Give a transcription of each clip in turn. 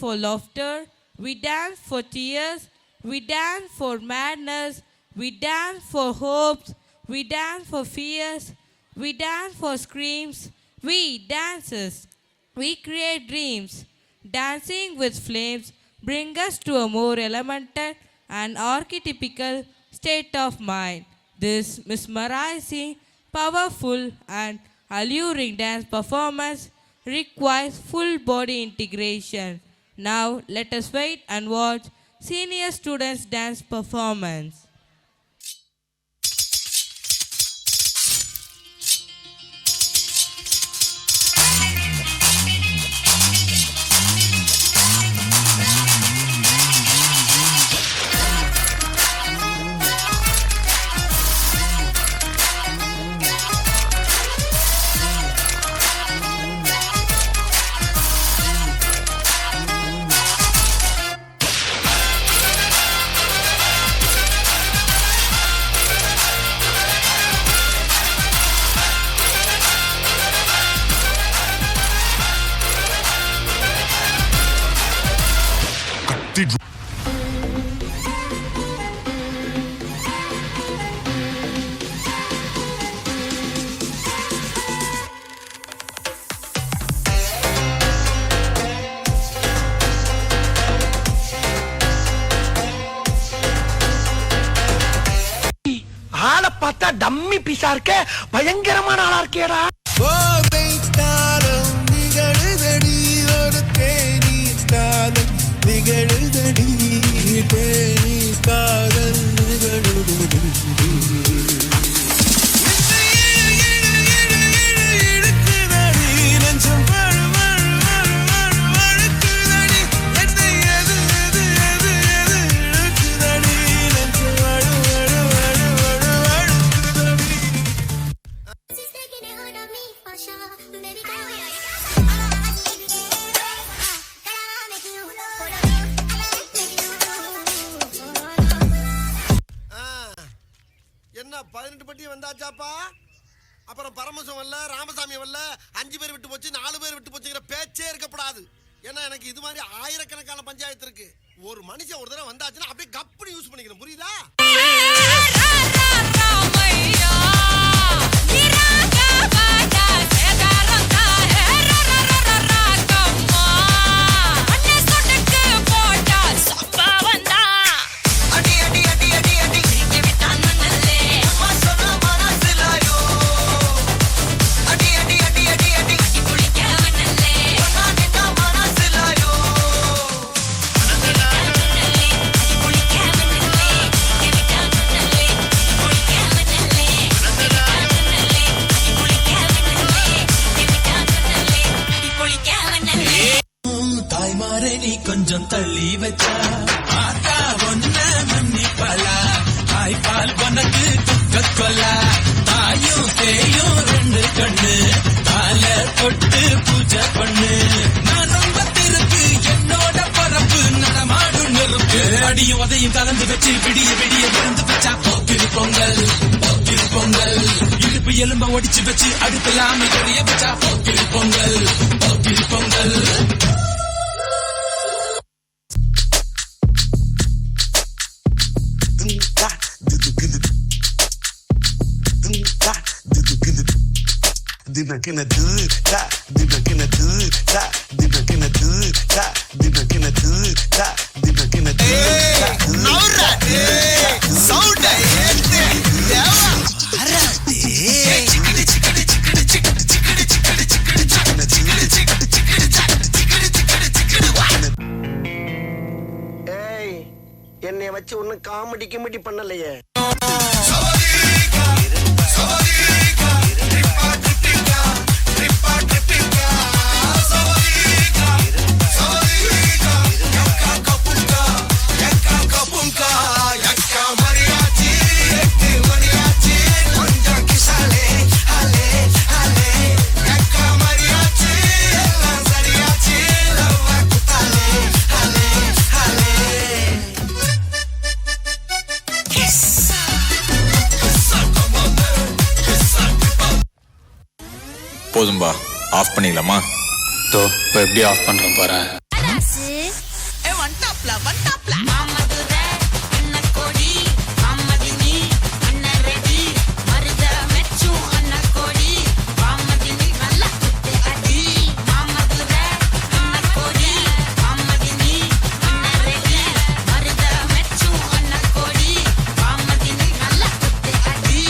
for laughter, we dance for tears, we dance for madness, we dance for hopes, we dance for fears, we dance for screams, we dances, we create dreams. Dancing with flames bring us to a more elemental and archetypical state of mind. This mesmerizing, powerful and alluring dance performance requires full body integration. Now let us wait and watch senior students dance performance. பார்த்தா dummy பீஸா இருக்க பயங்கரமான ஆளா இருக்கேடா. நிகழுதடி ஒரு தேனி காதல் நிகழுதடி தேனி காதல் நிகழுதடி என்ன 18 பட்டி வந்தாச்சாப்பா? அப்புறம் பரமசம் வரல, ராமசாமி வரல, 5 பேர் விட்டு போச்சு, 4 பேர் விட்டு போச்சுங்கிற பேச்சே இருக்கப்படாது. ஏன்னா எனக்கு இது மாதிரி ஆயிரக்கணக்கான பஞ்சாயத்து இருக்கு. ஒரு மனுஷன் ஒரு தடவை வந்தாச்சுன்னா அப்படியே கப்புனு யூஸ் பண்ணிக்கணும், புரியுதா? நீ கொஞ்சம் தள்ளி வச்சா ஆக்கா ஒன்ன மன்னிப்பலா தாய்ப்பால் உனக்கு துக்க கொல்லா தாயும் தேயும் 2 கண்ணு கால தொட்டு பூஜை பண்ணு நான் ரொம்ப திருக்கு என்னோட பரப்பு நடமாடு நெருப்பு அடியும் உதையும் கலந்து வச்சு விடிய விடிய விழுந்து வச்சா போக்கிரு பொங்கல் இடுப்பு எலும்ப ஒடிச்சு வச்சு அடுத்தலாம தெரிய வச்சா போக்கிரு Pongal Dibakina do da, dibakina do da, dibakina do da, dibakina do da, dibakina do da. Aura sound este deva arate ஏய் என்னை வச்சு ஒண்ணு காமெடி பண்ணலையே. போதும்பா, ஆஃப் பண்ணிடலாமா? இப்போ எப்படி ஆஃப் பண்றேன் பாரு. வண்டாப்ல வண்டாப்ல மாமதுரை அன்னக்கோடி மாமதினி அண்ணன் ரெடி மருத மெச்சும் அன்னக்கோடி மாமதினி நல்ல குத்து அடி மாமதுரை அன்னக்கோடி மாமதினி அண்ணன் ரெடி மருத மெச்சும் அன்னக்கோடி மாமதினி நல்ல குத்து அடி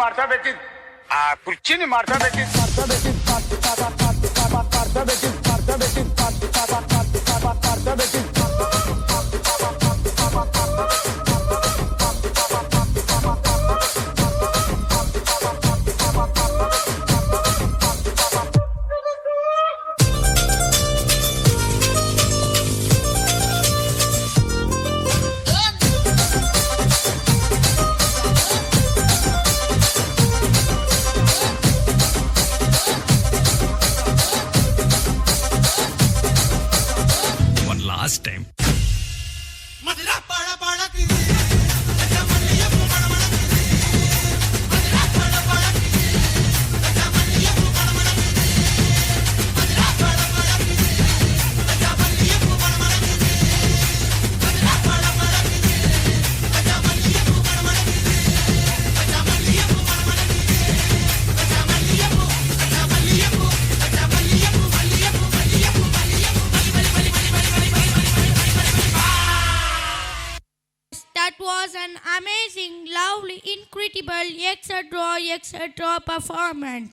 ಮಾಡ್ತಾ ಬೇಕಿದ್ ಆ ಕುರ್ಚಿನಿ ಮಾಡ್ತಾ ಬೇಕಿದ್ One last time. That was an amazing, lovely, incredible, etc. performance.